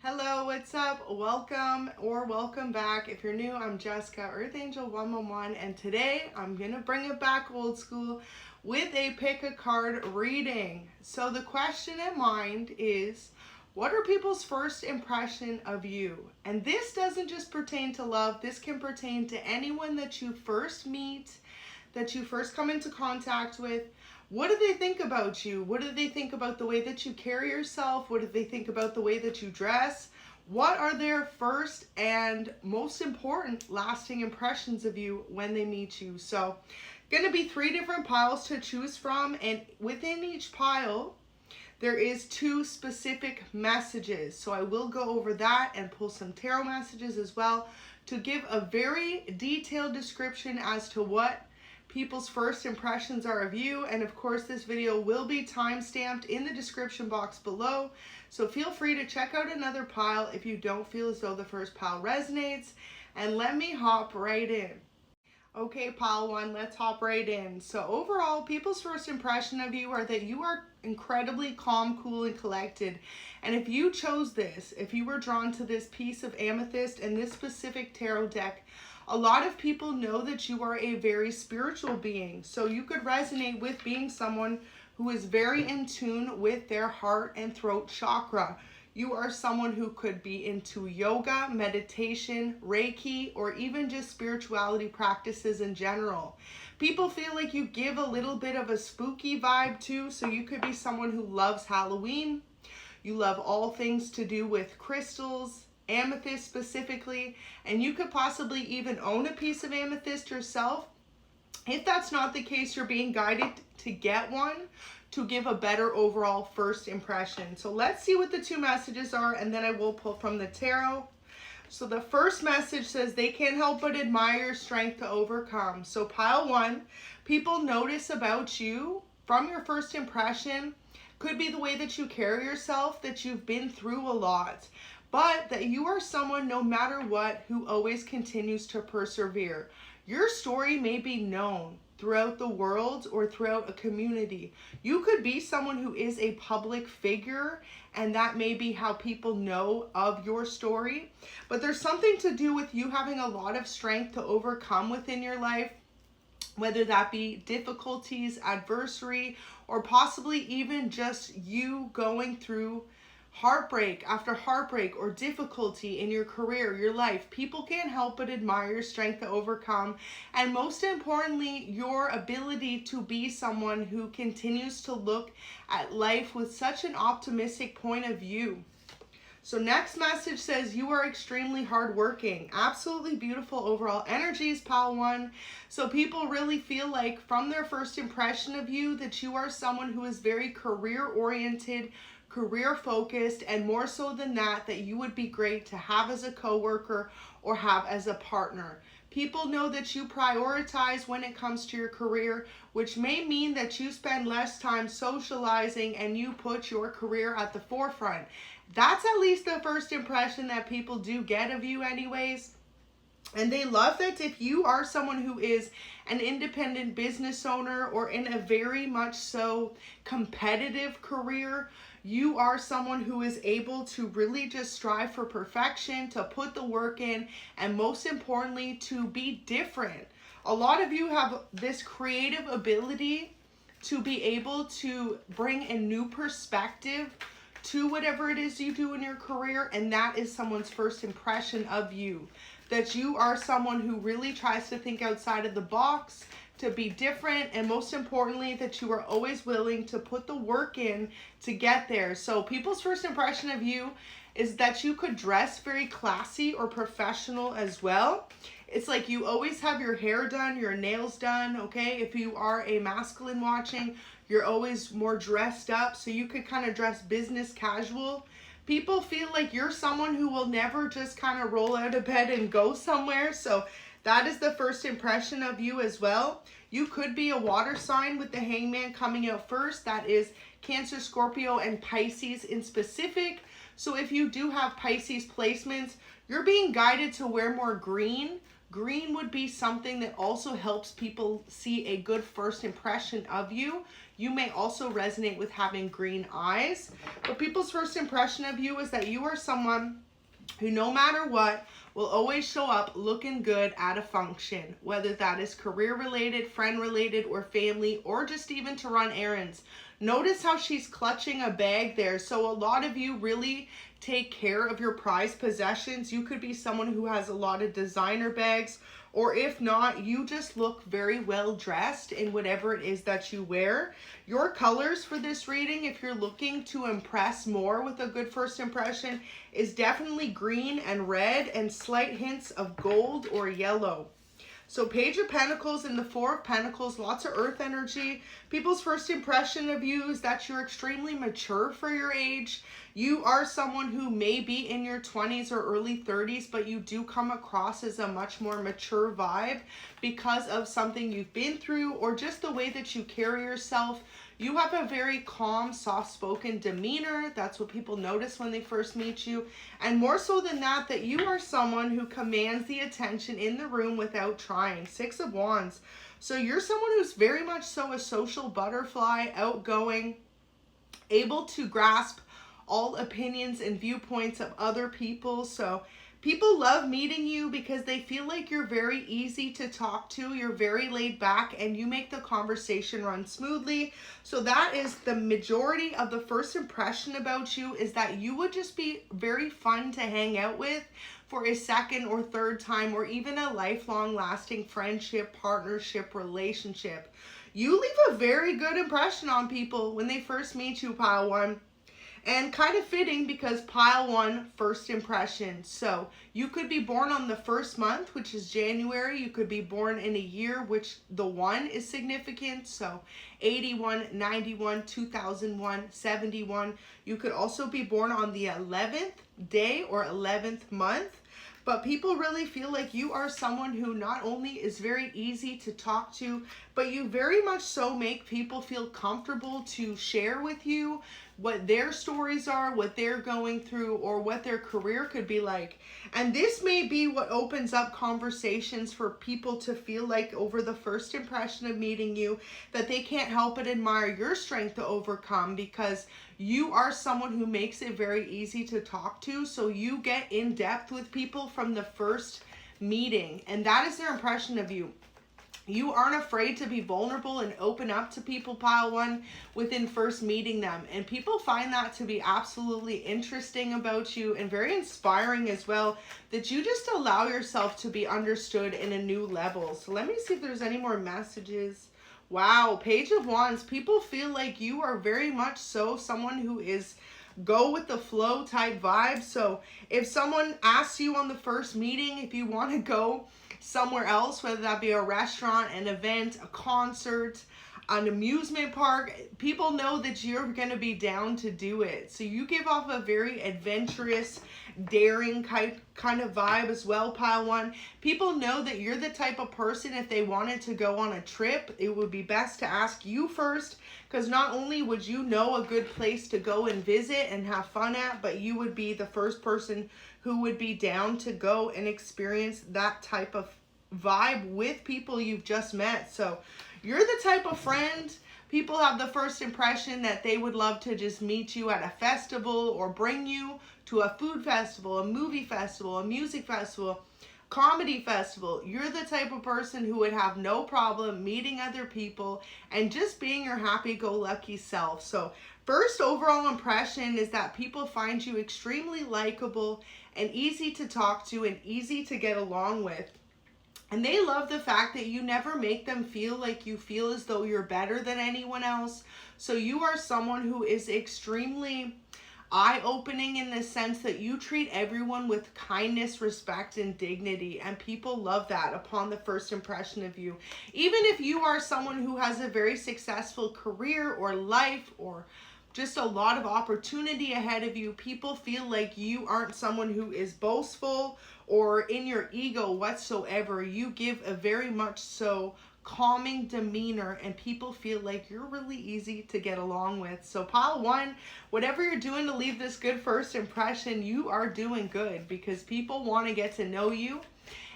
Hello, what's up? Welcome back. If you're new, I'm Jessica, Earth Angel 111, and today I'm gonna bring it back old school with a pick a card reading. So the question in mind is, what are people's first impression of you? And this doesn't just pertain to love, this can pertain to anyone that you first meet, that you first come into contact with. What do they think about you? What do they think about the way that you carry yourself? What do they think about the way that you dress? What are their first and most important lasting impressions of you when they meet you? So, going to be 3 different piles to choose from, and within each pile, there is 2 specific messages. So I will go over that and pull some tarot messages as well to give a very detailed description as to what people's first impressions are of you. And of course, this video will be time-stamped in the description box below, so feel free to check out another pile if you don't feel as though the first pile resonates. And let me hop right in. Okay, pile 1, let's hop right in. So overall, people's first impression of you are that you are incredibly calm, cool, and collected. And if you chose this, if you were drawn to this piece of amethyst and this specific tarot deck, a lot of people know that you are a very spiritual being. So you could resonate with being someone who is very in tune with their heart and throat chakra. You are someone who could be into yoga, meditation, Reiki, or even just spirituality practices in general. People feel like you give a little bit of a spooky vibe too, so you could be someone who loves Halloween. You love all things to do with crystals, amethyst specifically, and you could possibly even own a piece of amethyst yourself. If that's not the case, you're being guided to get one to give a better overall first impression. So let's see what the 2 messages are, and then I will pull from the tarot. So the first message says, they can't help but admire your strength to overcome. So pile 1, people notice about you from your first impression. Could be the way that you carry yourself, that you've been through a lot, but that you are someone, no matter what, who always continues to persevere. Your story may be known throughout the world or throughout a community. You could be someone who is a public figure, and that may be how people know of your story. But there's something to do with you having a lot of strength to overcome within your life, whether that be difficulties, adversity, or possibly even just you going through heartbreak after heartbreak or difficulty in your career, your life. People can't help but admire your strength to overcome, and most importantly, your ability to be someone who continues to look at life with such an optimistic point of view. So next message says, you are extremely hardworking. Absolutely beautiful overall energies, pile 1. So people really feel like from their first impression of you that you are someone who is very career oriented, career focused, and more so than that, that you would be great to have as a coworker or have as a partner. People know that you prioritize when it comes to your career, which may mean that you spend less time socializing and you put your career at the forefront. That's at least the first impression that people do get of you anyways. And they love that if you are someone who is an independent business owner or in a very much so competitive career, you are someone who is able to really just strive for perfection, to put the work in, and most importantly, to be different. A lot of you have this creative ability to be able to bring a new perspective to whatever it is you do in your career, and that is someone's first impression of you. That you are someone who really tries to think outside of the box, to be different, and most importantly, that you are always willing to put the work in to get there. So people's first impression of you is that you could dress very classy or professional as well. It's like you always have your hair done, your nails done, okay? If you are a masculine watching, you're always more dressed up, so you could kind of dress business casual. People feel like you're someone who will never just kind of roll out of bed and go somewhere, so that is the first impression of you as well. You could be a water sign with the Hangman coming out first. That is Cancer, Scorpio, and Pisces in specific. So if you do have Pisces placements, you're being guided to wear more green. Green would be something that also helps people see a good first impression of you. You may also resonate with having green eyes, but people's first impression of you is that you are someone who, no matter what, will always show up looking good at a function, whether that is career related, friend related, or family, or just even to run errands. Notice how she's clutching a bag there. So a lot of you really take care of your prized possessions. You could be someone who has a lot of designer bags, or if not, you just look very well dressed in whatever it is that you wear. Your colors for this reading, if you're looking to impress more with a good first impression, is definitely green and red and slight hints of gold or yellow. So Page of Pentacles and the Four of Pentacles, lots of earth energy. People's first impression of you is that you're extremely mature for your age. You are someone who may be in your 20s or early 30s, but you do come across as a much more mature vibe because of something you've been through or just the way that you carry yourself. You have a very calm, soft-spoken demeanor. That's what people notice when they first meet you. And more so than that, that you are someone who commands the attention in the room without trying. Six of Wands. So you're someone who's very much so a social butterfly, outgoing, able to grasp all opinions and viewpoints of other people. So people love meeting you because they feel like you're very easy to talk to, you're very laid back, and you make the conversation run smoothly. So that is the majority of the first impression about you, is that you would just be very fun to hang out with for a second or third time, or even a lifelong lasting friendship, partnership, relationship. You leave a very good impression on people when they first meet you, Pile 1. And kind of fitting because Pile 1, first impression. So you could be born on the first month, which is January. You could be born in a year, which the 1 is significant. So 81, 91, 2001, 71. You could also be born on the 11th day or 11th month. But people really feel like you are someone who not only is very easy to talk to, but you very much so make people feel comfortable to share with you what their stories are, what they're going through, or what their career could be like. And this may be what opens up conversations for people to feel like over the first impression of meeting you, that they can't help but admire your strength to overcome, because you are someone who makes it very easy to talk to. So you get in depth with people from the first meeting, and that is their impression of you. You aren't afraid to be vulnerable and open up to people, Pile 1, within first meeting them. And people find that to be absolutely interesting about you and very inspiring as well, that you just allow yourself to be understood in a new level. So let me see if there's any more messages. Wow, Page of Wands. People feel like you are very much so someone who is go with the flow type vibe. So if someone asks you on the first meeting if you want to go somewhere else, whether that be a restaurant, an event, a concert, an amusement park, people know that you're going to be down to do it. So you give off a very adventurous, daring kind of vibe as well, Pile 1. People know that you're the type of person, if they wanted to go on a trip, it would be best to ask you first, because not only would you know a good place to go and visit and have fun at, but you would be the first person who would be down to go and experience that type of vibe with people you've just met. So you're the type of friend, people have the first impression that they would love to just meet you at a festival or bring you to a food festival, a movie festival, a music festival, comedy festival. You're the type of person who would have no problem meeting other people and just being your happy-go-lucky self. So first overall impression is that people find you extremely likable and easy to talk to and easy to get along with. And they love the fact that you never make them feel like you feel as though you're better than anyone else. So you are someone who is extremely eye-opening in the sense that you treat everyone with kindness, respect, and dignity. And people love that upon the first impression of you. Even if you are someone who has a very successful career or life or just a lot of opportunity ahead of you, people feel like you aren't someone who is boastful or in your ego whatsoever. You give a very much so calming demeanor, and people feel like you're really easy to get along with. So pile one, whatever you're doing to leave this good first impression, you are doing good, because people want to get to know you.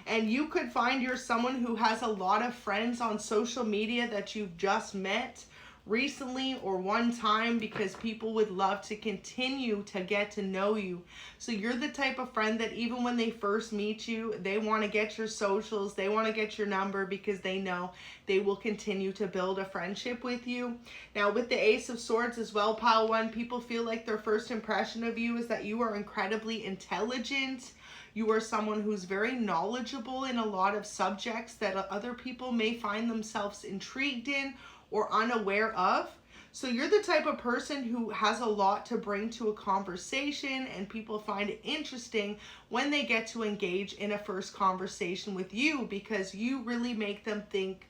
And you could find you're someone who has a lot of friends on social media that you've just met recently or one time, because people would love to continue to get to know you. So you're the type of friend that even when they first meet you, they want to get your socials, they want to get your number, because they know they will continue to build a friendship with you. Now with the Ace of Swords as well, pile one, people feel like their first impression of you is that you are incredibly intelligent. You are someone who's very knowledgeable in a lot of subjects that other people may find themselves intrigued in or unaware of. So you're the type of person who has a lot to bring to a conversation, and people find it interesting when they get to engage in a first conversation with you, because you really make them think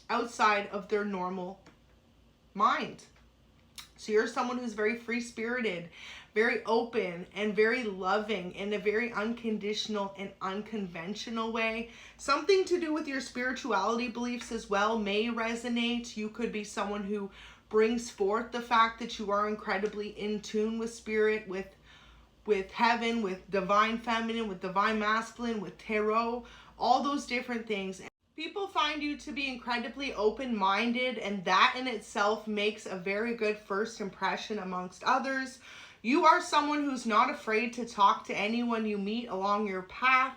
outside of their normal mind. So you're someone who's very free-spirited, very open, and very loving in a very unconditional and unconventional way. Something to do with your spirituality beliefs as well may resonate. You could be someone who brings forth the fact that you are incredibly in tune with spirit, with heaven, with divine feminine, with divine masculine, with tarot, all those different things. People find you to be incredibly open-minded, and that in itself makes a very good first impression amongst others. You are someone who's not afraid to talk to anyone you meet along your path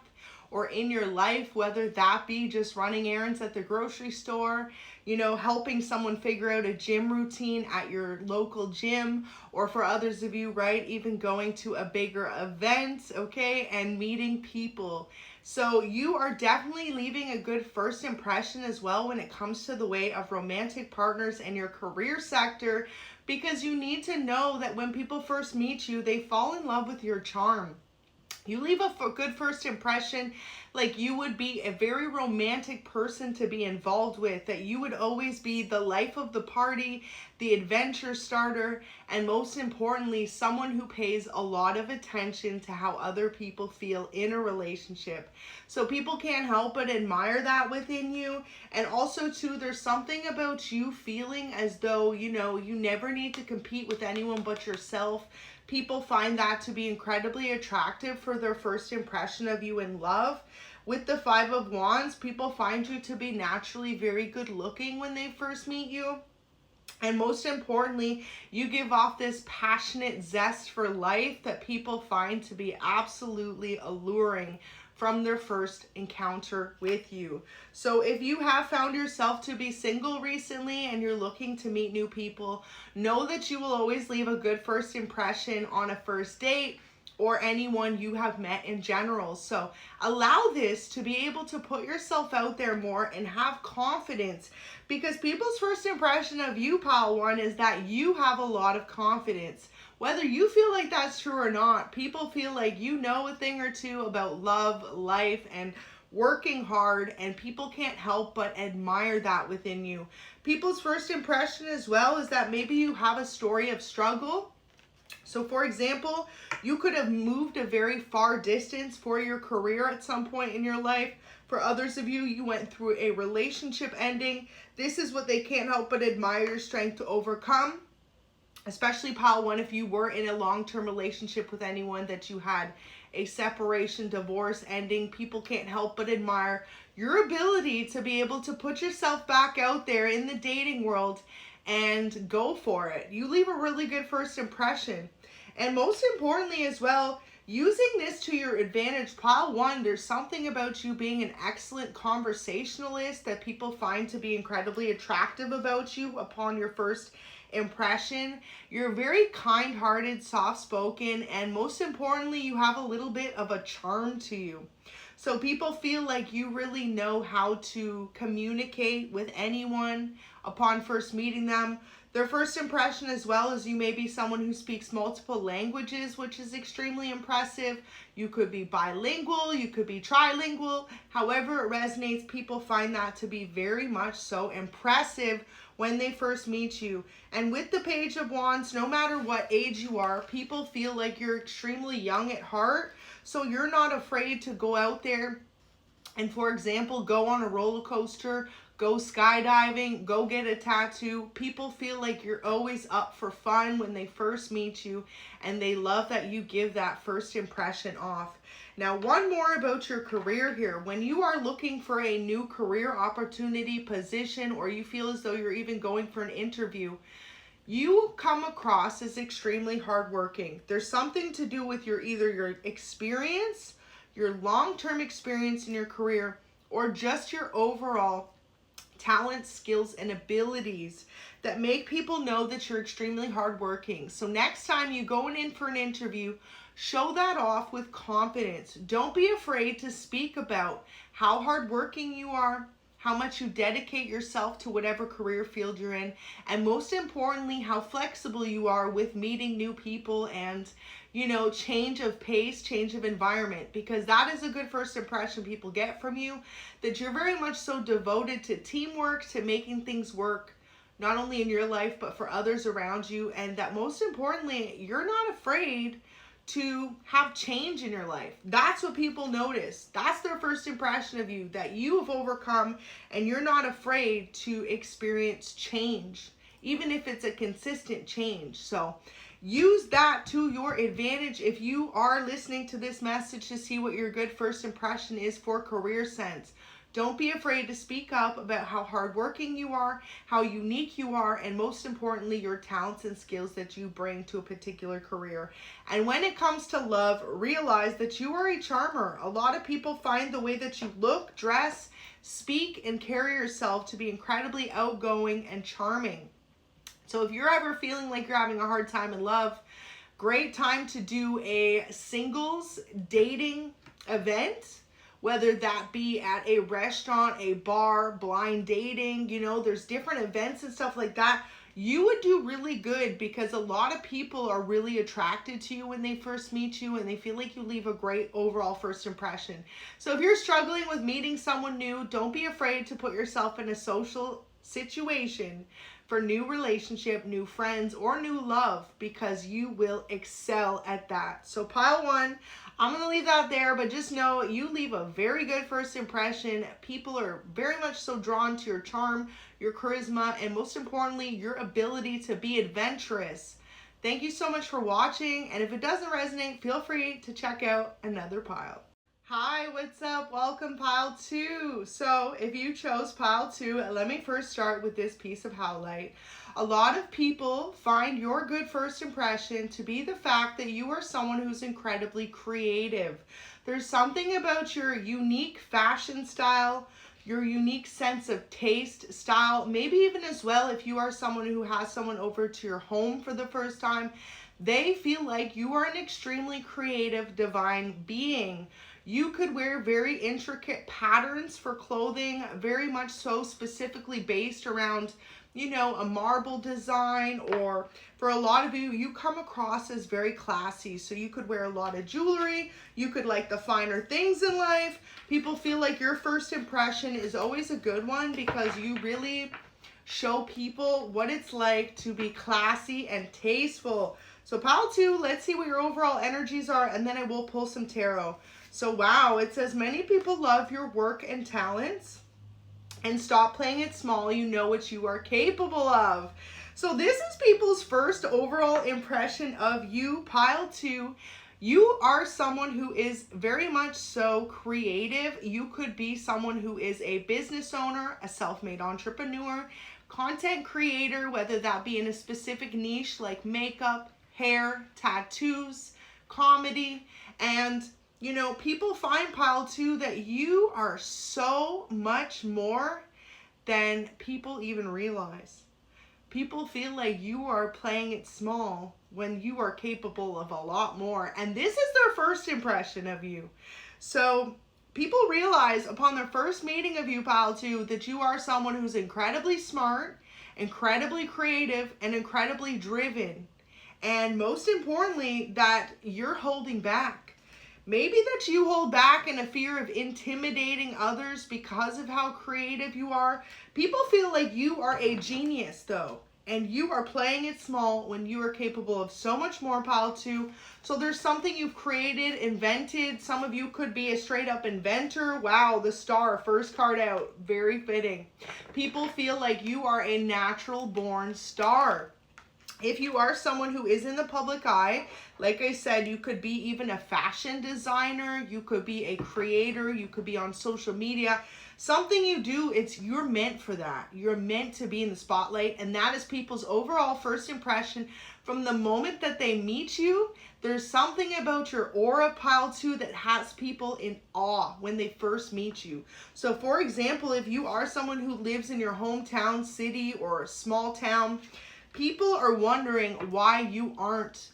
or in your life, whether that be just running errands at the grocery store, you know, helping someone figure out a gym routine at your local gym, or for others of you, right, even going to a bigger event, okay, and meeting people. So you are definitely leaving a good first impression as well when it comes to the way of romantic partners and your career sector, because you need to know that when people first meet you, they fall in love with your charm. You leave a good first impression like you would be a very romantic person to be involved with, that you would always be the life of the party, the adventure starter, and most importantly, someone who pays a lot of attention to how other people feel in a relationship. So people can't help but admire that within you. And also too, there's something about you feeling as though, you know, you never need to compete with anyone but yourself. People find that to be incredibly attractive for their first impression of you in love. With the Five of Wands, people find you to be naturally very good looking when they first meet you. And most importantly, you give off this passionate zest for life that people find to be absolutely alluring from their first encounter with you. So if you have found yourself to be single recently and you're looking to meet new people, know that you will always leave a good first impression on a first date or anyone you have met in general. So allow this to be able to put yourself out there more and have confidence, because people's first impression of you, pile one, is that you have a lot of confidence. Whether you feel like that's true or not, people feel like you know a thing or two about love, life, and working hard, and people can't help but admire that within you. People's first impression as well is that maybe you have a story of struggle. So for example, you could have moved a very far distance for your career at some point in your life. For others of you, you went through a relationship ending. This is what they can't help but admire your strength to overcome. Especially pile one, if you were in a long-term relationship with anyone that you had a separation, divorce, ending, people can't help but admire your ability to be able to put yourself back out there in the dating world and go for it. You leave a really good first impression. And most importantly as well, using this to your advantage, pile one, there's something about you being an excellent conversationalist that people find to be incredibly attractive about you upon your first impression. You're very kind-hearted, soft-spoken, and most importantly, you have a little bit of a charm to you. So people feel like you really know how to communicate with anyone upon first meeting them. Their first impression as well is you may be someone who speaks multiple languages, which is extremely impressive. You could be bilingual, you could be trilingual. However it resonates, people find that to be very much so impressive when they first meet you. And with the Page of Wands, no matter what age you are, people feel like you're extremely young at heart. So you're not afraid to go out there and, for example, go on a roller coaster, go skydiving, go get a tattoo. People feel like you're always up for fun when they first meet you, and they love that you give that first impression off. Now, one more about your career here. When you are looking for a new career opportunity, position, or you feel as though you're even going for an interview, you come across as extremely hardworking. There's something to do with either your experience, your long-term experience in your career, or just your overall talents, skills, and abilities that make people know that you're extremely hardworking. So next time you going in for an interview, show that off with confidence. Don't be afraid to speak about how hardworking you are, how much you dedicate yourself to whatever career field you're in, and most importantly, how flexible you are with meeting new people and, change of pace, change of environment, because that is a good first impression people get from you, that you're very much so devoted to teamwork, to making things work, not only in your life, but for others around you, and that most importantly, you're not afraid to have change in your life. That's what people notice. That's their first impression of you, that you have overcome and you're not afraid to experience change, even if it's a consistent change. So use that to your advantage if you are listening to this message to see what your good first impression is for career sense. Don't be afraid to speak up about how hardworking you are, how unique you are, and most importantly, your talents and skills that you bring to a particular career. And when it comes to love, realize that you are a charmer. A lot of people find the way that you look, dress, speak, and carry yourself to be incredibly outgoing and charming. So if you're ever feeling like you're having a hard time in love, great time to do a singles dating event. Whether that be at a restaurant, a bar, blind dating, there's different events and stuff like that. You would do really good because a lot of people are really attracted to you when they first meet you, and they feel like you leave a great overall first impression. So if you're struggling with meeting someone new, don't be afraid to put yourself in a social situation for new relationship, new friends, or new love, because you will excel at that. So pile one, I'm going to leave that there, but just know you leave a very good first impression. People are very much so drawn to your charm, your charisma, and most importantly, your ability to be adventurous. Thank you so much for watching, and if it doesn't resonate, feel free to check out another pile. Hi, what's up? Welcome, pile 2. So if you chose pile 2, let me first start with this piece of highlight. A lot of people find your good first impression to be the fact that you are someone who's incredibly creative. There's something about your unique fashion style, your unique sense of taste, style, maybe even as well if you are someone who has someone over to your home for the first time, they feel like you are an extremely creative, divine being. You could wear very intricate patterns for clothing, very much so specifically based around, a marble design, or for a lot of you, you come across as very classy. So you could wear a lot of jewelry. You could like the finer things in life. People feel like your first impression is always a good one because you really show people what it's like to be classy and tasteful. So pile 2, let's see what your overall energies are, and then I will pull some tarot. So wow, it says many people love your work and talents, and stop playing it small. You know what you are capable of. So this is people's first overall impression of you, pile 2. You are someone who is very much so creative. You could be someone who is a business owner, a self-made entrepreneur, content creator, whether that be in a specific niche like makeup, hair, tattoos, comedy, and people find pile 2 that you are so much more than people even realize. People feel like you are playing it small when you are capable of a lot more. And this is their first impression of you. So people realize upon their first meeting of you, pile 2, that you are someone who's incredibly smart, incredibly creative, and incredibly driven. And most importantly, that you're holding back. Maybe that you hold back in a fear of intimidating others because of how creative you are. People feel like you are a genius though. and you are playing it small when you are capable of so much more, pile 2. So there's something you've created, invented. Some of you could be a straight up inventor. Wow, the star, first card out, very fitting. People feel like you are a natural born star. If you are someone who is in the public eye, like I said, you could be even a fashion designer, you could be a creator, you could be on social media. Something you do, you're meant for that. You're meant to be in the spotlight, and that is people's overall first impression. From the moment that they meet you, there's something about your aura, pile 2, that has people in awe when they first meet you. So for example, if you are someone who lives in your hometown, city, or a small town, people are wondering why you aren't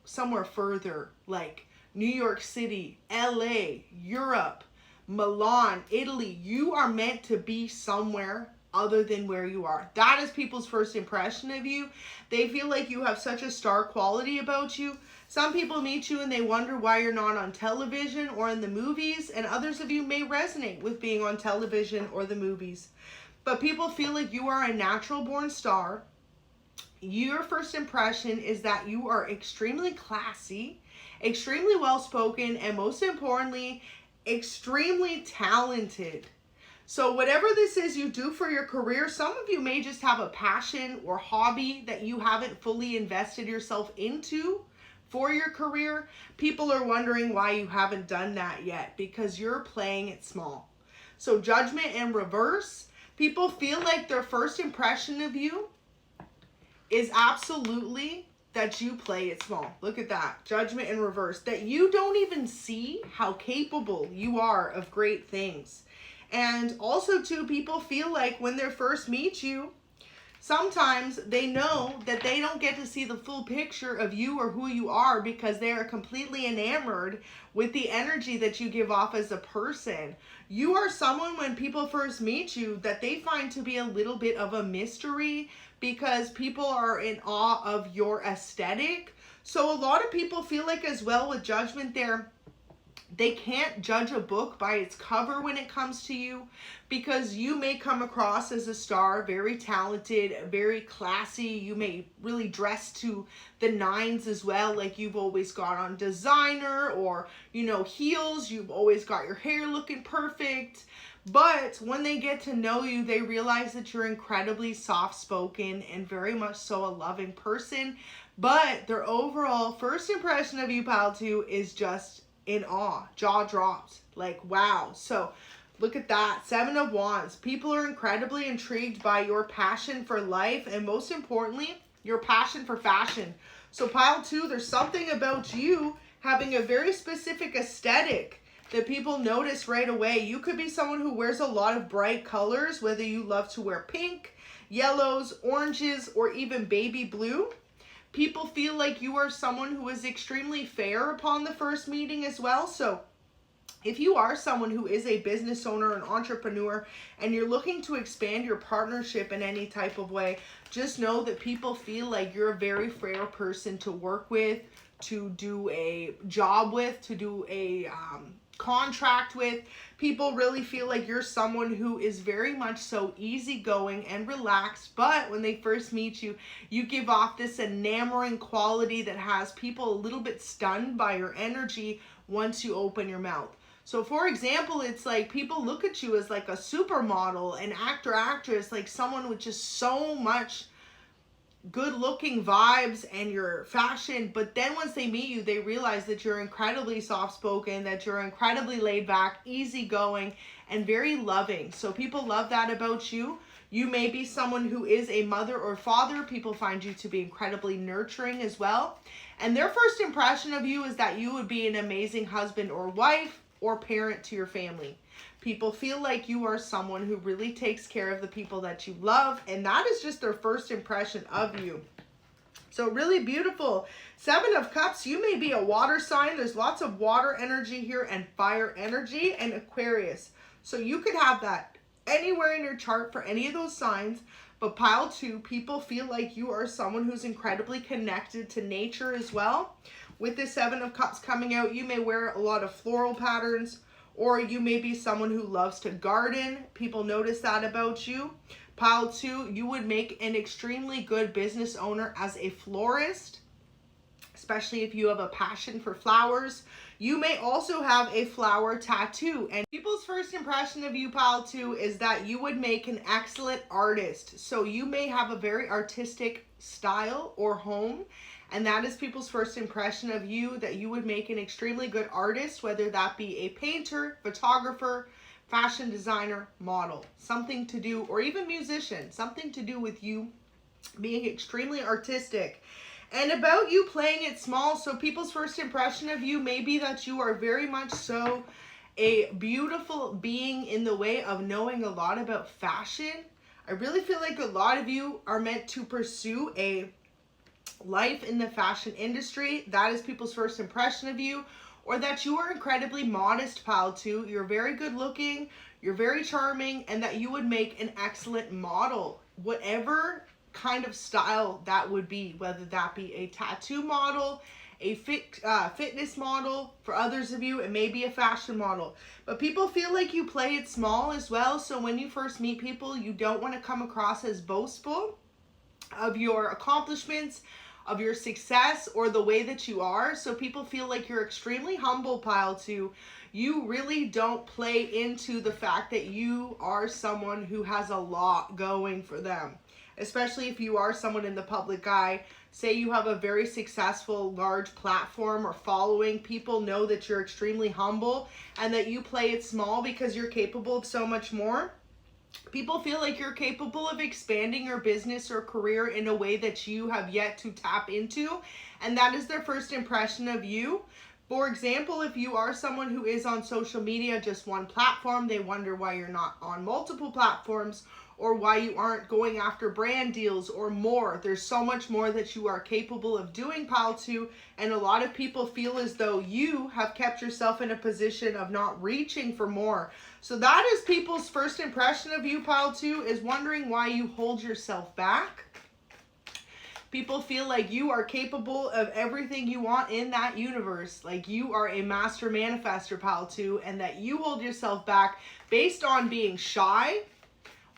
somewhere further, like New York City, LA, Europe, Milan, Italy. You are meant to be somewhere other than where you are. That is people's first impression of you. They feel like you have such a star quality about you. Some people meet you and they wonder why you're not on television or in the movies, and others of you may resonate with being on television or the movies. But people feel like you are a natural born star. Your first impression is that you are extremely classy, extremely well-spoken, and most importantly, extremely talented. So whatever this is you do for your career, some of you may just have a passion or hobby that you haven't fully invested yourself into for your career. People are wondering why you haven't done that yet, because you're playing it small. So Judgment in reverse, people feel like their first impression of you is absolutely that you play it small. Look at that, Judgment in reverse, that you don't even see how capable you are of great things. And also too, people feel like when they first meet you, sometimes they know that they don't get to see the full picture of you or who you are, because they are completely enamored with the energy that you give off as a person. You are someone, when people first meet you, that they find to be a little bit of a mystery, because people are in awe of your aesthetic. So a lot of people feel like as well with Judgment there, they can't judge a book by its cover when it comes to you, because you may come across as a star, very talented, very classy. You may really dress to the nines as well, like you've always got on designer or, you know, heels. You've always got your hair looking perfect. But when they get to know you, they realize that you're incredibly soft-spoken and very much so a loving person. But their overall first impression of you, pile 2, is just in awe, jaw dropped, like wow. So look at that, 7 of Wands. People are incredibly intrigued by your passion for life, and most importantly, your passion for fashion. So pile 2, there's something about you having a very specific aesthetic that people notice right away. You could be someone who wears a lot of bright colors, whether you love to wear pink, yellows, oranges, or even baby blue. People feel like you are someone who is extremely fair upon the first meeting as well. So if you are someone who is a business owner, an entrepreneur, and you're looking to expand your partnership in any type of way, just know that people feel like you're a very fair person to work with, to do a job with, to do a contract with. People really feel like you're someone who is very much so easygoing and relaxed, but when they first meet you, you give off this enamoring quality that has people a little bit stunned by your energy once you open your mouth. So for example, it's like people look at you as like a supermodel, an actor, actress, like someone with just so much good looking vibes and your fashion. But then once they meet you, they realize that you're incredibly soft spoken, that you're incredibly laid back, easygoing, and very loving. So people love that about you. You may be someone who is a mother or father. People find you to be incredibly nurturing as well. And their first impression of you is that you would be an amazing husband or wife or parent to your family. People feel like you are someone who really takes care of the people that you love, and that is just their first impression of you. So really beautiful. 7 of Cups, you may be a water sign. There's lots of water energy here and fire energy and Aquarius. So you could have that anywhere in your chart for any of those signs. But pile 2, people feel like you are someone who's incredibly connected to nature as well. With the 7 of Cups coming out, you may wear a lot of floral patterns, or you may be someone who loves to garden. People notice that about you. Pile 2, you would make an extremely good business owner as a florist, especially if you have a passion for flowers. You may also have a flower tattoo. And people's first impression of you, Pile 2, is that you would make an excellent artist. So you may have a very artistic style or home, and that is people's first impression of you, that you would make an extremely good artist, whether that be a painter, photographer, fashion designer, model, something to do, or even musician, something to do with you being extremely artistic. And about you playing it small, so people's first impression of you may be that you are very much so a beautiful being in the way of knowing a lot about fashion. I really feel like a lot of you are meant to pursue a life in the fashion industry. That is people's first impression of you. Or that you are incredibly modest, Pile 2. You're very good looking, you're very charming, and that you would make an excellent model. Whatever kind of style that would be, whether that be a tattoo model, a fitness model. For others of you, it may be a fashion model. But people feel like you play it small as well. So when you first meet people, you don't want to come across as boastful of your accomplishments, of your success, or the way that you are. So people feel like you're extremely humble, Pile 2. You really don't play into the fact that you are someone who has a lot going for them. Especially if you are someone in the public eye. Say you have a very successful large platform or following, people know that you're extremely humble and that you play it small because you're capable of so much more. People feel like you're capable of expanding your business or career in a way that you have yet to tap into, and that is their first impression of you. For example, if you are someone who is on social media, just one platform, they wonder why you're not on multiple platforms, or why you aren't going after brand deals or more. There's so much more that you are capable of doing, Pile 2, and a lot of people feel as though you have kept yourself in a position of not reaching for more. So that is people's first impression of you, Pile 2, is wondering why you hold yourself back. People feel like you are capable of everything you want in that universe. Like you are a master manifester, Pile 2, and that you hold yourself back based on being shy,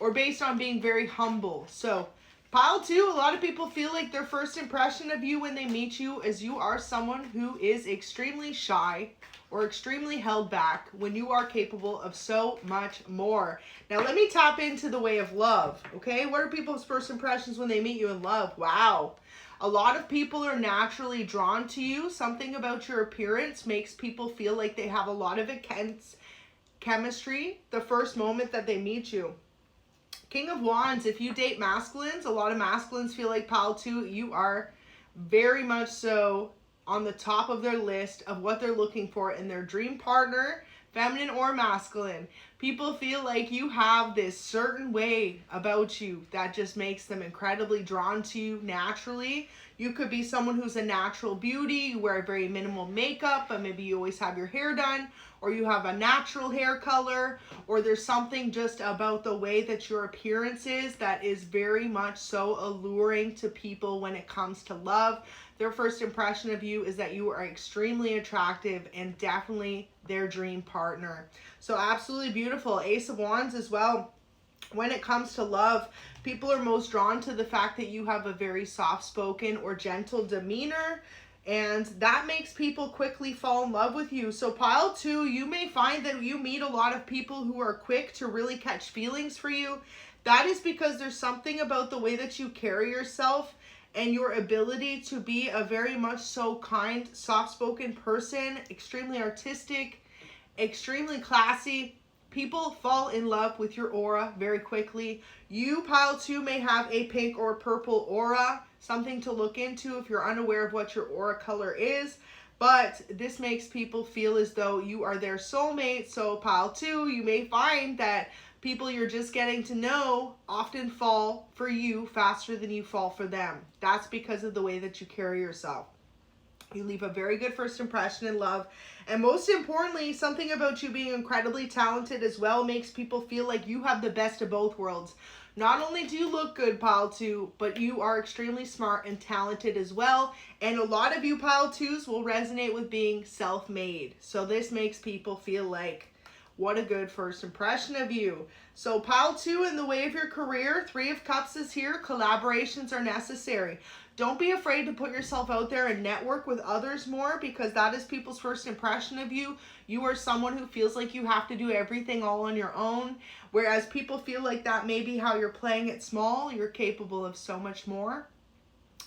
or based on being very humble. So Pile 2, a lot of people feel like their first impression of you when they meet you is you are someone who is extremely shy or extremely held back when you are capable of so much more. Now let me tap into the way of love, okay? What are people's first impressions when they meet you in love? Wow. A lot of people are naturally drawn to you. Something about your appearance makes people feel like they have a lot of chemistry the first moment that they meet you. King of Wands, if you date masculines, a lot of masculines feel like, Pile 2, you are very much so on the top of their list of what they're looking for in their dream partner, feminine or masculine. People feel like you have this certain way about you that just makes them incredibly drawn to you naturally. You could be someone who's a natural beauty, you wear very minimal makeup, but maybe you always have your hair done, or you have a natural hair color, or there's something just about the way that your appearance is that is very much so alluring to people when it comes to love. Their first impression of you is that you are extremely attractive and definitely their dream partner. So absolutely beautiful. Ace of Wands as well. When it comes to love, people are most drawn to the fact that you have a very soft-spoken or gentle demeanor, and that makes people quickly fall in love with you. So Pile 2, you may find that you meet a lot of people who are quick to really catch feelings for you. That is because there's something about the way that you carry yourself and your ability to be a very much so kind, soft-spoken person, extremely artistic, extremely classy. People fall in love with your aura very quickly. You, Pile 2, may have a pink or purple aura, something to look into if you're unaware of what your aura color is. But this makes people feel as though you are their soulmate. So Pile 2, you may find that people you're just getting to know often fall for you faster than you fall for them. That's because of the way that you carry yourself. You leave a very good first impression in love. And most importantly, something about you being incredibly talented as well makes people feel like you have the best of both worlds. Not only do you look good, Pile 2, but you are extremely smart and talented as well. And a lot of you Pile 2s will resonate with being self-made. So this makes people feel like, what a good first impression of you. So pile 2 in the way of your career, 3 of Cups is here. Collaborations are necessary. Don't be afraid to put yourself out there and network with others more, because that is people's first impression of you. You are someone who feels like you have to do everything all on your own, whereas people feel like that may be how you're playing it small. You're capable of so much more.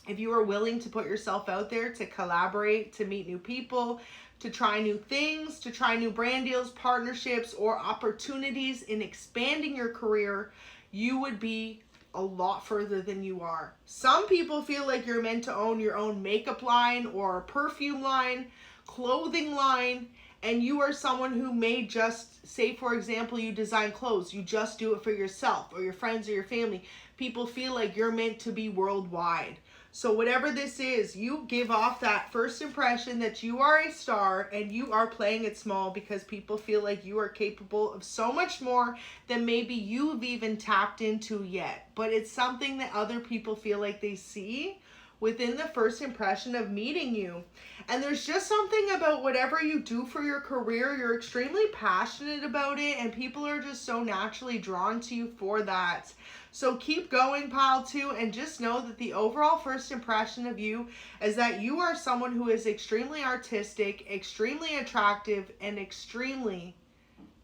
If you are willing to put yourself out there, to collaborate, to meet new people, to try new things, to try new brand deals, partnerships, or opportunities in expanding your career, you would be a lot further than you are. Some people feel like you're meant to own your own makeup line or perfume line, clothing line, and you are someone who may just, say for example, you design clothes, you just do it for yourself or your friends or your family. People feel like you're meant to be worldwide. So whatever this is, you give off that first impression that you are a star, and you are playing it small because people feel like you are capable of so much more than maybe you've even tapped into yet. But it's something that other people feel like they see within the first impression of meeting you. And there's just something about whatever you do for your career, you're extremely passionate about it, and people are just so naturally drawn to you for that. So keep going, pile 2, and just know that the overall first impression of you is that you are someone who is extremely artistic, extremely attractive, and extremely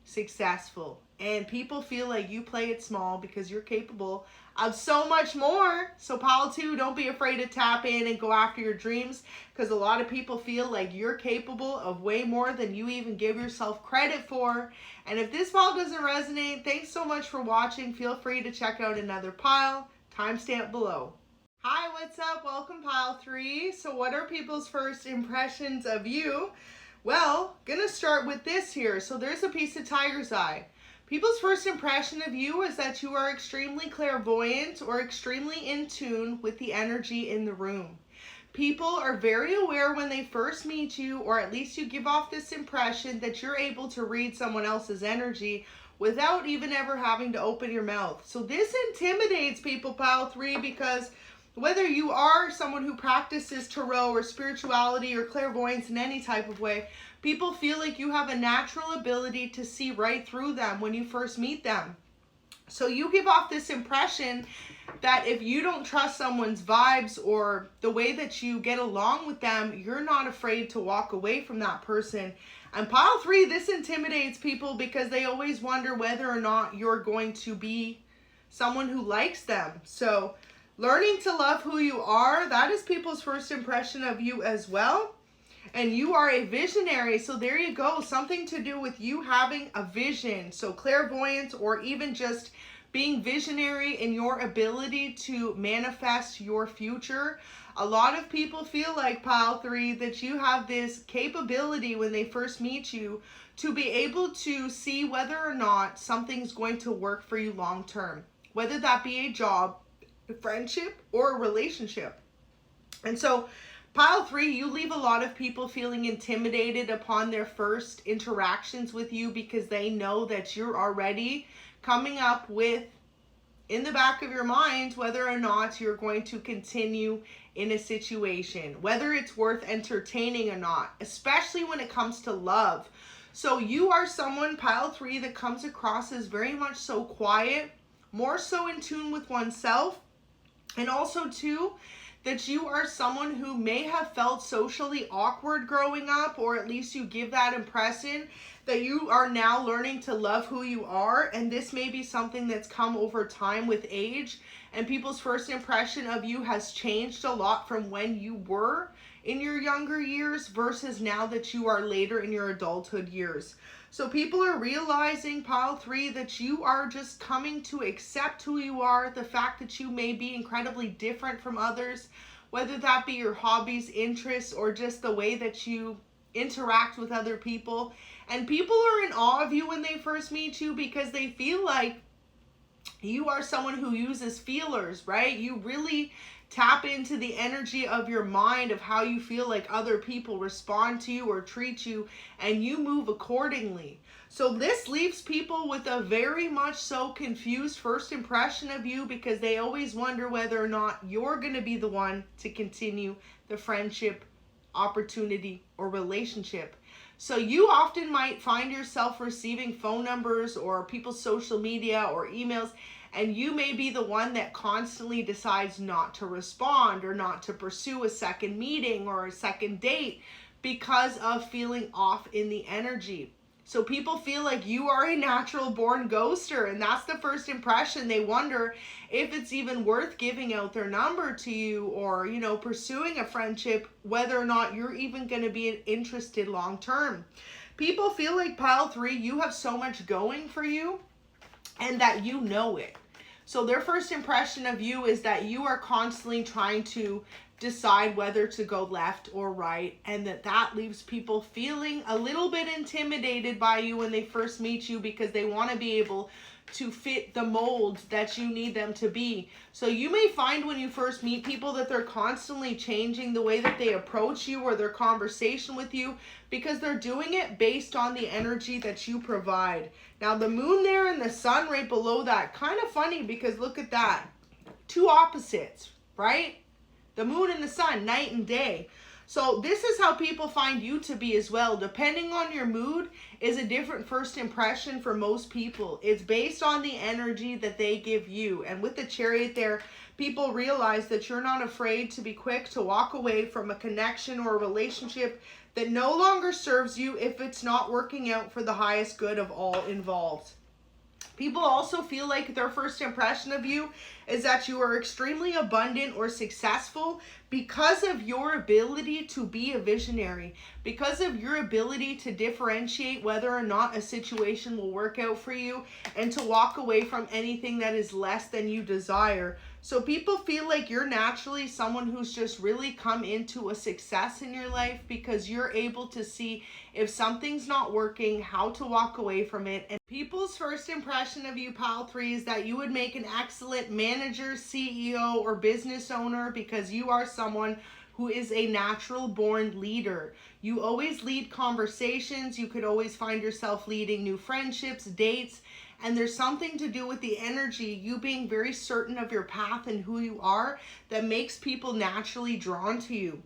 successful. And people feel like you play it small because you're capable of so much more. So pile 2, don't be afraid to tap in and go after your dreams, because a lot of people feel like you're capable of way more than you even give yourself credit for. And if this pile doesn't resonate, thanks so much for watching. Feel free to check out another pile, timestamp below. Hi, what's up? Welcome, pile 3. So what are people's first impressions of you? Well, gonna start with this here. So there's a piece of tiger's eye. People's first impression of you is that you are extremely clairvoyant or extremely in tune with the energy in the room. People are very aware when they first meet you, or at least you give off this impression that you're able to read someone else's energy without even ever having to open your mouth. So this intimidates people, pile 3, because whether you are someone who practices tarot or spirituality or clairvoyance in any type of way, people feel like you have a natural ability to see right through them when you first meet them. So you give off this impression that if you don't trust someone's vibes or the way that you get along with them, you're not afraid to walk away from that person. And pile 3, this intimidates people because they always wonder whether or not you're going to be someone who likes them. So learning to love who you are, that is people's first impression of you as well. And you are a visionary, so there you go, something to do with you having a vision. So clairvoyance, or even just being visionary in your ability to manifest your future. A lot of people feel like, pile 3, that you have this capability when they first meet you to be able to see whether or not something's going to work for you long term, whether that be a job, a friendship, or a relationship. And so pile 3, you leave a lot of people feeling intimidated upon their first interactions with you because they know that you're already coming up with, in the back of your mind, whether or not you're going to continue in a situation, whether it's worth entertaining or not, especially when it comes to love. So you are someone, pile 3, that comes across as very much so quiet, more so in tune with oneself, and also too, that you are someone who may have felt socially awkward growing up, or at least you give that impression that you are now learning to love who you are. And this may be something that's come over time with age, and people's first impression of you has changed a lot from when you were in your younger years versus now that you are later in your adulthood years. So people are realizing, pile 3, that you are just coming to accept who you are, the fact that you may be incredibly different from others, whether that be your hobbies, interests, or just the way that you interact with other people. And people are in awe of you when they first meet you because they feel like you are someone who uses feelers, right? You really tap into the energy of your mind, of how you feel like other people respond to you or treat you, and you move accordingly. So this leaves people with a very much so confused first impression of you because they always wonder whether or not you're going to be the one to continue the friendship, opportunity, or relationship. So you often might find yourself receiving phone numbers or people's social media or emails, and you may be the one that constantly decides not to respond or not to pursue a second meeting or a second date because of feeling off in the energy. So people feel like you are a natural born ghoster, and that's the first impression. They wonder if it's even worth giving out their number to you or, pursuing a friendship, whether or not you're even going to be interested long term. People feel like pile 3, you have so much going for you and that you know it. So their first impression of you is that you are constantly trying to decide whether to go left or right, and that leaves people feeling a little bit intimidated by you when they first meet you, because they want to be able to fit the mold that you need them to be. So you may find when you first meet people that they're constantly changing the way that they approach you or their conversation with you, because they're doing it based on the energy that you provide. Now the moon there and the sun right below that, kind of funny, because look at that. Two opposites, right? The moon and the sun, night and day. So this is how people find you to be as well. Depending on your mood is a different first impression for most people. It's based on the energy that they give you. And with the Chariot there, people realize that you're not afraid to be quick to walk away from a connection or a relationship that no longer serves you if it's not working out for the highest good of all involved. People also feel like their first impression of you is that you are extremely abundant or successful because of your ability to be a visionary, because of your ability to differentiate whether or not a situation will work out for you and to walk away from anything that is less than you desire. So people feel like you're naturally someone who's just really come into a success in your life because you're able to see if something's not working, how to walk away from it. And people's first impression of you, pile 3, is that you would make an excellent manager, CEO, or business owner because you are someone who is a natural born leader. You always lead conversations. You could always find yourself leading new friendships, dates, and there's something to do with the energy, you being very certain of your path and who you are, that makes people naturally drawn to you.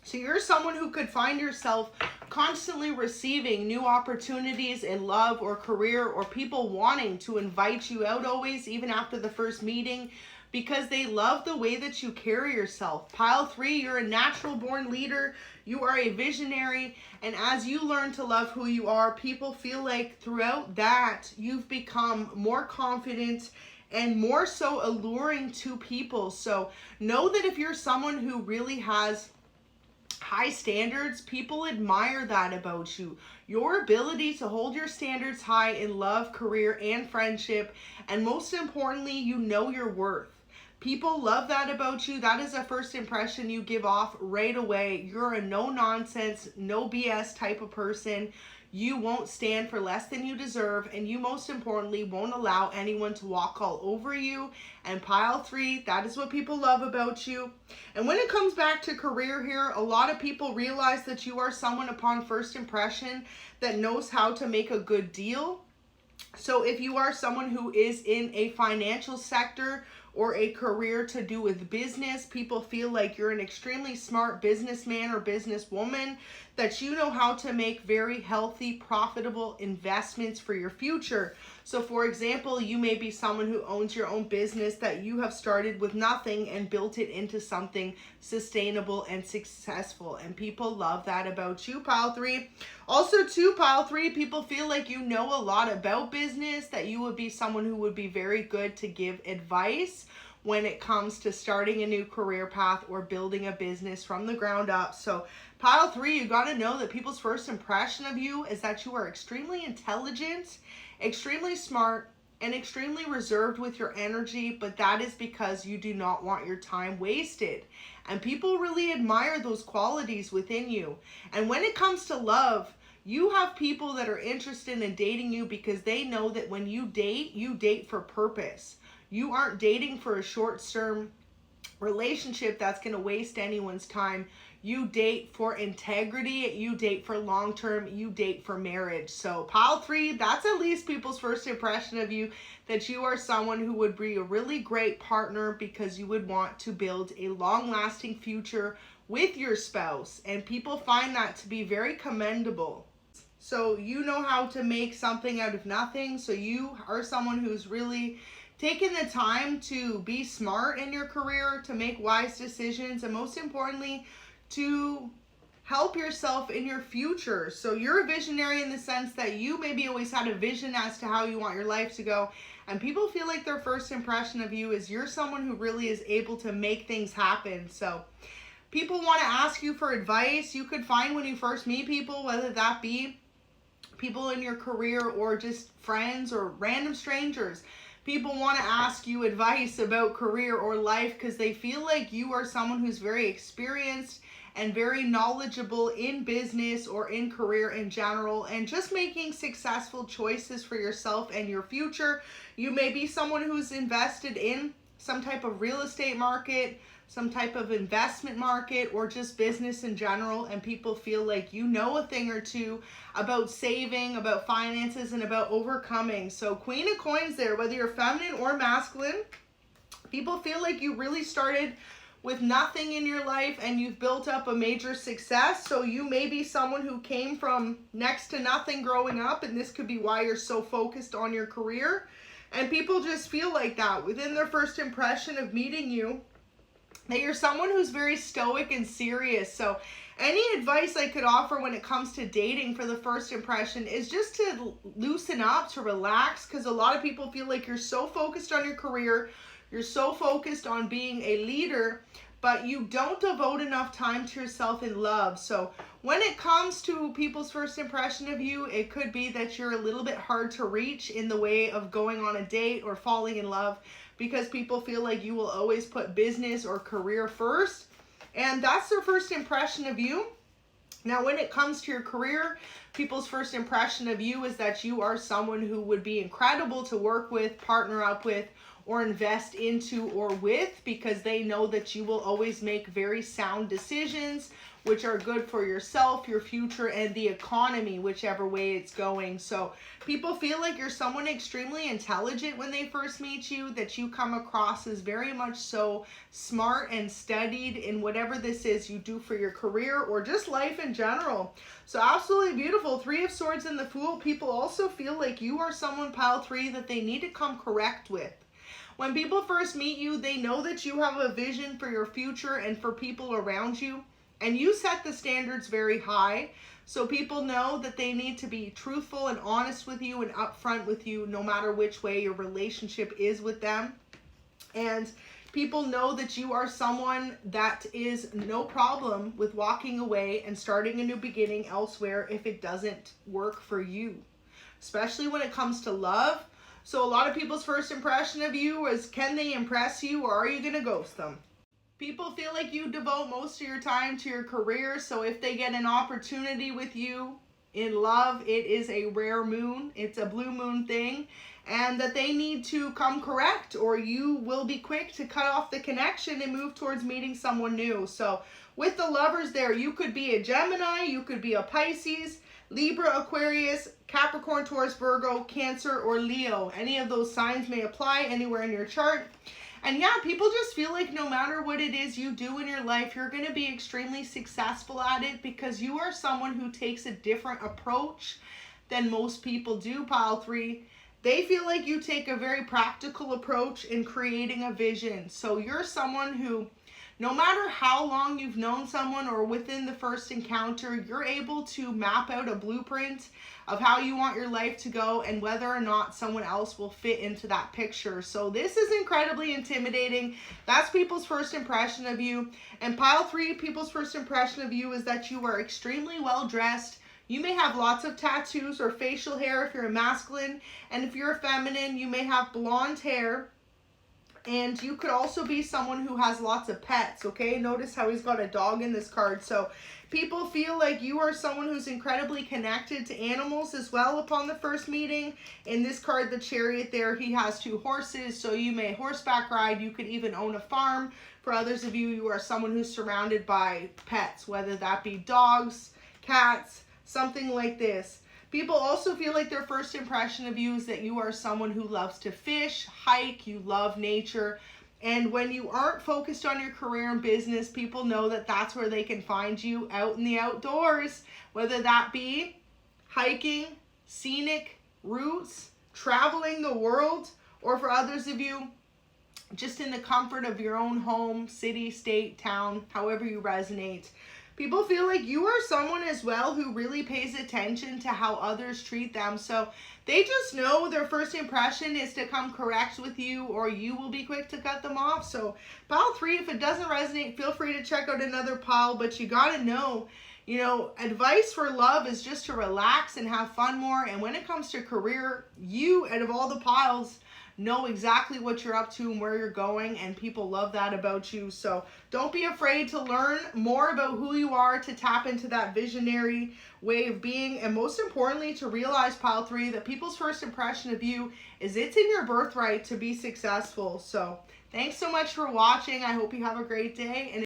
So you're someone who could find yourself constantly receiving new opportunities in love or career, or people wanting to invite you out always, even after the first meeting, because they love the way that you carry yourself. Pile 3, you're a natural born leader. You are a visionary. And as you learn to love who you are, people feel like throughout that you've become more confident and more so alluring to people. So know that if you're someone who really has high standards, people admire that about you. Your ability to hold your standards high in love, career, and friendship. And most importantly, you know your worth. People love that about you. That is a first impression you give off right away. You're a no-nonsense, no BS type of person. You won't stand for less than you deserve, and you most importantly won't allow anyone to walk all over you. And pile 3, that is what people love about you. And when it comes back to career here, a lot of people realize that you are someone upon first impression that knows how to make a good deal. So if you are someone who is in a financial sector or a career to do with business, people feel like you're an extremely smart businessman or businesswoman, that you know how to make very healthy, profitable investments for your future. So for example, you may be someone who owns your own business that you have started with nothing and built it into something sustainable and successful. And people love that about you, pile 3. Also too, pile 3, people feel like you know a lot about business, that you would be someone who would be very good to give advice when it comes to starting a new career path or building a business from the ground up. So pile 3, you got to know that people's first impression of you is that you are extremely intelligent, extremely smart, and extremely reserved with your energy, but that is because you do not want your time wasted. And people really admire those qualities within you. And when it comes to love, you have people that are interested in dating you because they know that when you date for purpose. You aren't dating for a short-term relationship that's going to waste anyone's time. You date for integrity, you date for long-term, you date for marriage. So pile 3, that's at least people's first impression of you, that you are someone who would be a really great partner because you would want to build a long-lasting future with your spouse, and people find that to be very commendable. So you know how to make something out of nothing. So you are someone who's really taken the time to be smart in your career, to make wise decisions, and most importantly, to help yourself in your future. So you're a visionary in the sense that you maybe always had a vision as to how you want your life to go, and people feel like their first impression of you is you're someone who really is able to make things happen. So people want to ask you for advice. You could find when you first meet people, whether that be people in your career or just friends or random strangers, people want to ask you advice about career or life because they feel like you are someone who's very experienced and very knowledgeable in business or in career in general, and just making successful choices for yourself and your future. You may be someone who's invested in some type of real estate market, some type of investment market, or just business in general, and people feel like you know a thing or two about saving, about finances, and about overcoming. So Queen of Coins there, whether you're feminine or masculine, people feel like you really started with nothing in your life and you've built up a major success. So you may be someone who came from next to nothing growing up, and this could be why you're so focused on your career. And people just feel like that within their first impression of meeting you, that you're someone who's very stoic and serious. So any advice I could offer when it comes to dating for the first impression is just to loosen up, to relax, because a lot of people feel like you're so focused on your career, you're so focused on being a leader, but you don't devote enough time to yourself in love. So when it comes to people's first impression of you, it could be that you're a little bit hard to reach in the way of going on a date or falling in love, because people feel like you will always put business or career first, and that's their first impression of you. Now, when it comes to your career, people's first impression of you is that you are someone who would be incredible to work with, partner up with, or invest into or with, because they know that you will always make very sound decisions which are good for yourself, your future, and the economy, whichever way it's going. So people feel like you're someone extremely intelligent when they first meet you, that you come across as very much so smart and studied in whatever this is you do for your career or just life in general. So absolutely beautiful. Three of Swords and the Fool. People also feel like you are someone, pile 3, that they need to come correct with. When people first meet you, they know that you have a vision for your future and for people around you, and you set the standards very high. So people know that they need to be truthful and honest with you and upfront with you, no matter which way your relationship is with them. And people know that you are someone that is no problem with walking away and starting a new beginning elsewhere if it doesn't work for you, especially when it comes to love. So a lot of people's first impression of you is, can they impress you, or are you going to ghost them? People feel like you devote most of your time to your career, so if they get an opportunity with you in love, it is a rare moon, it's a blue moon thing, and that they need to come correct, or you will be quick to cut off the connection and move towards meeting someone new. So with the lovers there, you could be a Gemini, you could be a Pisces, Libra, Aquarius, Capricorn, Taurus, Virgo, Cancer, or Leo. Any of those signs may apply anywhere in your chart. And yeah, people just feel like no matter what it is you do in your life, you're going to be extremely successful at it, because you are someone who takes a different approach than most people do, pile 3. They feel like you take a very practical approach in creating a vision. So you're someone who, no matter how long you've known someone or within the first encounter, you're able to map out a blueprint of how you want your life to go and whether or not someone else will fit into that picture. So this is incredibly intimidating. That's people's first impression of you. And pile 3, people's first impression of you is that you are extremely well dressed. You may have lots of tattoos or facial hair if you're a masculine, and if you're a feminine, you may have blonde hair. And you could also be someone who has lots of pets, okay? Notice how he's got a dog in this card. So people feel like you are someone who's incredibly connected to animals as well upon the first meeting. In this card, the Chariot there, he has 2 horses, so you may horseback ride. You could even own a farm. For others of you, you are someone who's surrounded by pets, whether that be dogs, cats, something like this. People also feel like their first impression of you is that you are someone who loves to fish, hike, you love nature, And when you aren't focused on your career and business, people know that that's where they can find you, out in the outdoors, whether that be hiking, scenic routes, traveling the world, or for others of you, just in the comfort of your own home, city, state, town, however you resonate. People feel like you are someone as well who really pays attention to how others treat them. So they just know their first impression is to come correct with you, or you will be quick to cut them off. So pile 3, if it doesn't resonate, feel free to check out another pile. But you got to know, advice for love is just to relax and have fun more. And when it comes to career, you, out of all the piles, know exactly what you're up to and where you're going, and people love that about you. So don't be afraid to learn more about who you are, to tap into that visionary way of being, and most importantly, to realize, pile 3, that people's first impression of you is it's in your birthright to be successful. So thanks so much for watching. I hope you have a great day. And